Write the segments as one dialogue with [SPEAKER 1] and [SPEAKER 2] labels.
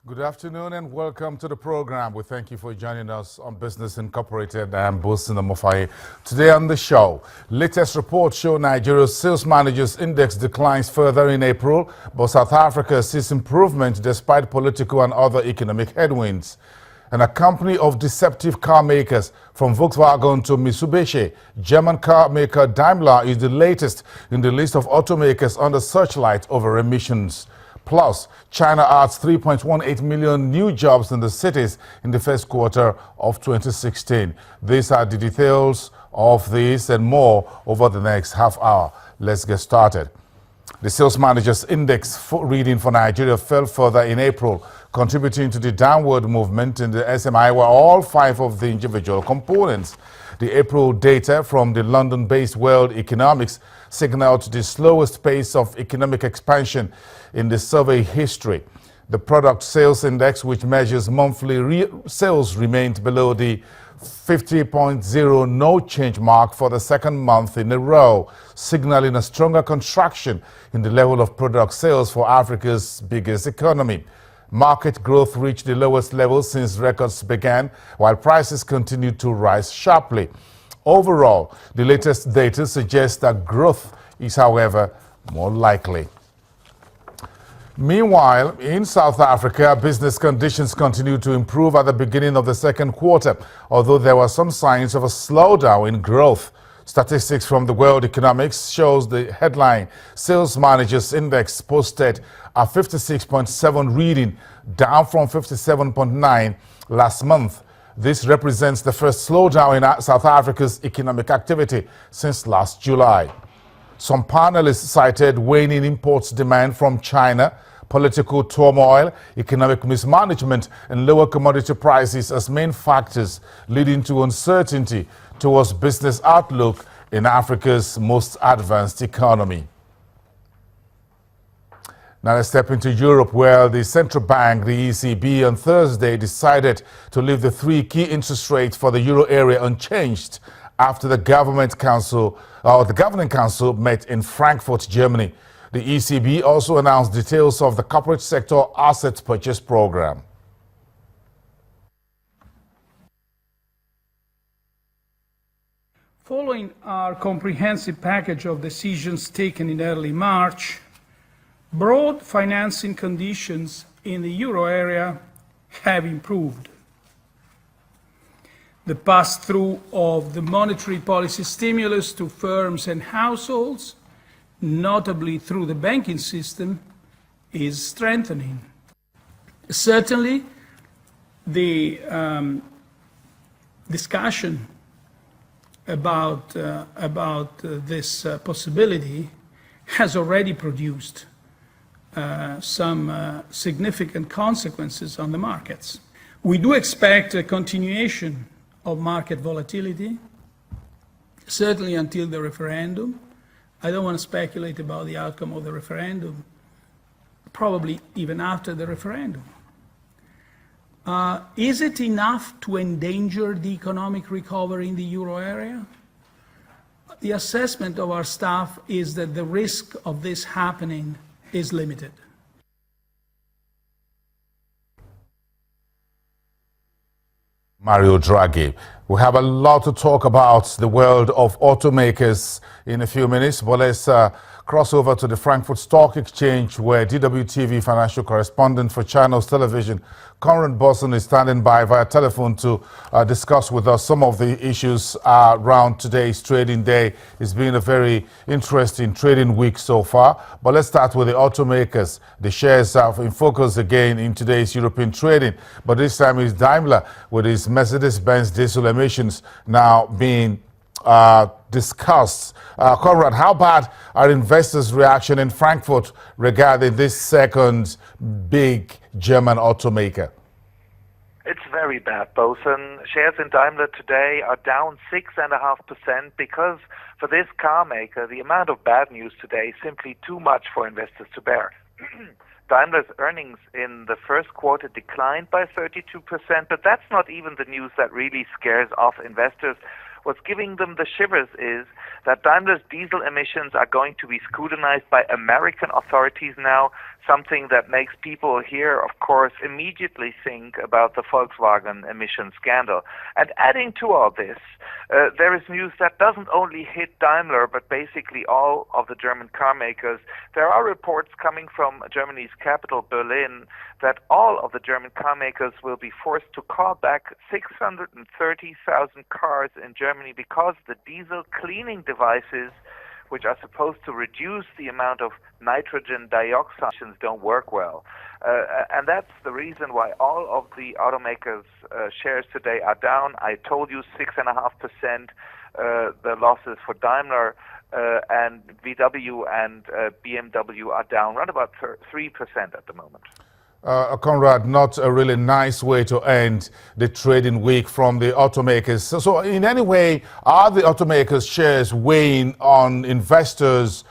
[SPEAKER 1] Good afternoon and welcome to the program. We thank you for joining us on Business Incorporated. I'm Bosin Mofai. Today on the show, latest reports show Nigeria's sales managers index declines further in April, but South Africa sees improvement despite political and other economic headwinds. And a company of deceptive car makers from Volkswagen to Mitsubishi, German car maker Daimler is the latest in the list of automakers under searchlight over emissions. Plus, China adds 3.18 million new jobs in the cities in the first quarter of 2016. These are the details of this and more over the next half hour. Let's get started. The sales managers index reading for Nigeria fell further in April, contributing to the downward movement in the SMI, where all five of the individual components. The April data from the London-based World Economics signaled the slowest pace of economic expansion in the survey history. The product sales index, which measures monthly sales, remained below the 50.0 no change mark for the second month in a row, signaling a stronger contraction in the level of product sales for Africa's biggest economy. Market growth reached the lowest level since records began, while prices continued to rise sharply. Overall, the latest data suggests that growth is, however, more likely. Meanwhile, in South Africa, business conditions continued to improve at the beginning of the second quarter, although there were some signs of a slowdown in growth. Statistics from the World Economics shows the headline Sales Managers Index posted a 56.7 reading, down from 57.9 last month. This represents the first slowdown in South Africa's economic activity since last July. Some panelists cited waning imports demand from China, political turmoil, economic mismanagement, and lower commodity prices as main factors leading to uncertainty towards business outlook in Africa's most advanced economy. Now let's step into Europe, where the central bank, the ECB, on Thursday decided to leave the three key interest rates for the euro area unchanged after the governing council met in Frankfurt, Germany. The ECB also announced details of the corporate sector asset purchase program.
[SPEAKER 2] Following our comprehensive package of decisions taken in early March, broad financing conditions in the euro area have improved. The pass-through of the monetary policy stimulus to firms and households, notably through the banking system, is strengthening. Certainly, the discussion about this possibility has already produced some significant consequences on the markets. We do expect a continuation of market volatility, certainly until the referendum. I don't want to speculate about the outcome of the referendum, probably even after the referendum. Is it enough to endanger the economic recovery in the euro area? The assessment of our staff is that the risk of this happening is limited.
[SPEAKER 1] Mario Draghi. We have a lot to talk about the world of automakers in a few minutes, but let's cross over to the Frankfurt Stock Exchange, where DWTV financial correspondent for Channels Television, Conrad Boson, is standing by via telephone to discuss with us some of the issues around today's trading day. It's been a very interesting trading week so far, but let's start with the automakers. The shares are in focus again in today's European trading, but this time it's Daimler with its Mercedes-Benz diesel emissions now being discussed. Conrad, how bad are investors' reaction in Frankfurt regarding this second big German automaker?
[SPEAKER 3] It's very bad, Boson. Shares in Daimler today are down 6.5% because for this car maker, the amount of bad news today is simply too much for investors to bear. Daimler's earnings in the first quarter declined by 32%, but that's not even the news that really scares off investors. what's giving them the shivers is that Daimler's diesel emissions are going to be scrutinized by American authorities now, something that makes people here, of course, immediately think about the Volkswagen emission scandal. And adding to all this, there is news that doesn't only hit Daimler, but basically all of the German car makers. There are reports coming from Germany's capital, Berlin, that all of the German car makers will be forced to call back 630,000 cars in Germany because the diesel cleaning devices, which are supposed to reduce the amount of nitrogen dioxide, don't work well. And that's the reason why all of the automakers' shares today are down. I told you 6.5% the losses for Daimler, and VW and BMW are down around about 3% at the moment.
[SPEAKER 1] Conrad, not a really nice way to end the trading week from the automakers. So in any way, are the automakers' shares weighing on investors?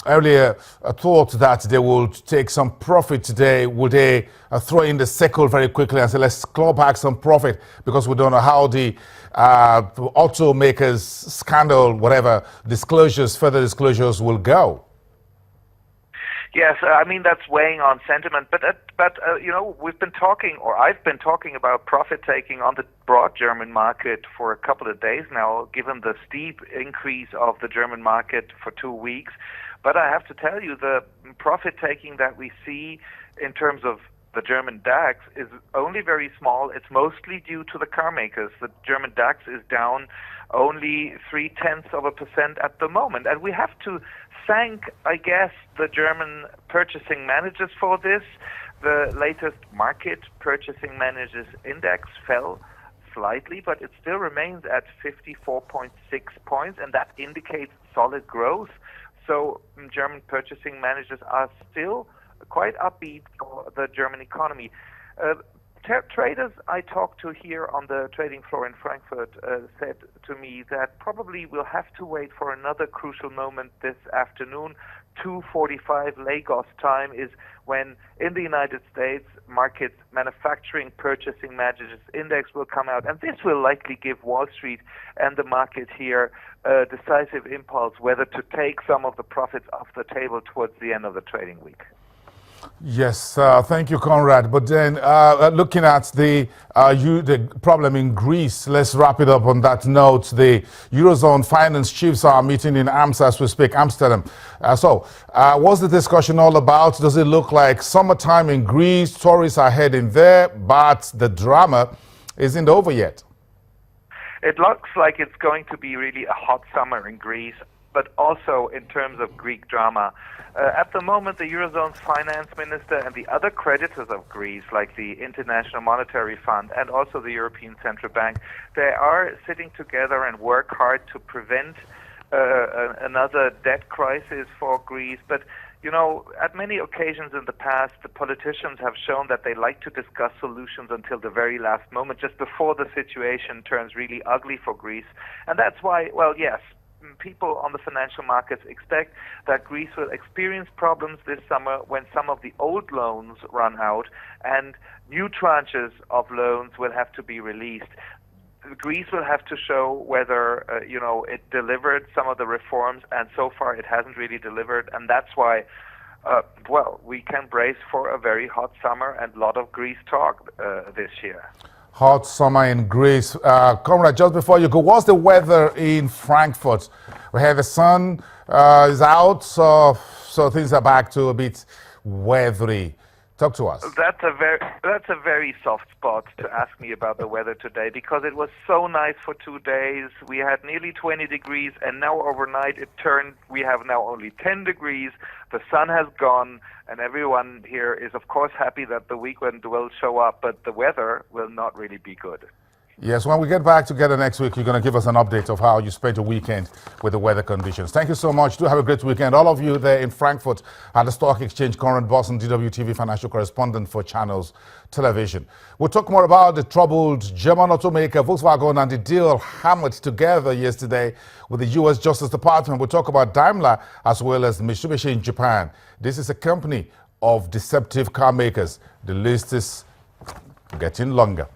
[SPEAKER 1] Earlier, thought that they would take some profit today. Would they throw in the sickle very quickly and say, let's claw back some profit because we don't know how the automakers scandal, whatever, further disclosures will go?
[SPEAKER 3] Yes, I mean, that's weighing on sentiment, but you know, we've been talking, or I've been talking about profit-taking on the broad German market for a couple of days now, given the steep increase of the German market for 2 weeks. But I have to tell you, the profit-taking that we see in terms of the German DAX is only very small. It's mostly due to the car makers. The German DAX is down only 0.3% at the moment, and we have to thank, I guess, the German purchasing managers for this. The latest market purchasing managers index fell slightly, but it still remains at 54.6 points, and that indicates solid growth. So German purchasing managers are still quite upbeat for the German economy. Traders I talked to here on the trading floor in Frankfurt said to me that probably we'll have to wait for another crucial moment this afternoon. 2:45 Lagos time is when in the United States markets manufacturing purchasing managers index will come out, and this will likely give Wall Street and the market here a decisive impulse whether to take some of the profits off the table towards the end of the trading week.
[SPEAKER 1] Yes, thank you, Conrad. But then looking at the problem in Greece, let's wrap it up on that note. The Eurozone finance chiefs are meeting in Amsterdam as we speak, Amsterdam. What's the discussion all about? Does it look like summertime in Greece? Tourists are heading there, but the drama isn't over yet.
[SPEAKER 3] It looks like it's going to be really a hot summer in Greece, but also in terms of Greek drama. At the moment, the Eurozone's finance minister and the other creditors of Greece, like the International Monetary Fund and also the European Central Bank, they are sitting together and work hard to prevent another debt crisis for Greece. But, you know, at many occasions in the past, the politicians have shown that they like to discuss solutions until the very last moment, just before the situation turns really ugly for Greece. And that's why, well, yes, people on the financial markets expect that Greece will experience problems this summer when some of the old loans run out and new tranches of loans will have to be released. Greece will have to show whether, it delivered some of the reforms, and so far it hasn't really delivered, and that's why, we can brace for a very hot summer and a lot of Greece talk this year.
[SPEAKER 1] Hot summer in Greece. Conrad, just before you go, what's the weather in Frankfurt? We have the sun is out, so things are back to a bit weathery. Talk to us.
[SPEAKER 3] That's a very soft spot to ask me about the weather today, because it was so nice for 2 days. We had nearly 20 degrees, and now overnight we have now only 10 degrees. The sun has gone, and everyone here is, of course, happy that the weekend will show up, but the weather will not really be good.
[SPEAKER 1] Yes, when we get back together next week, you're going to give us an update of how you spent your weekend with the weather conditions. Thank you so much. Do have a great weekend. All of you there in Frankfurt at the Stock Exchange, Conrad Boston, DWTV financial correspondent for Channels Television. We'll talk more about the troubled German automaker Volkswagen and the deal hammered together yesterday with the U.S. Justice Department. We'll talk about Daimler as well as Mitsubishi in Japan. This is a company of deceptive car makers. The list is getting longer.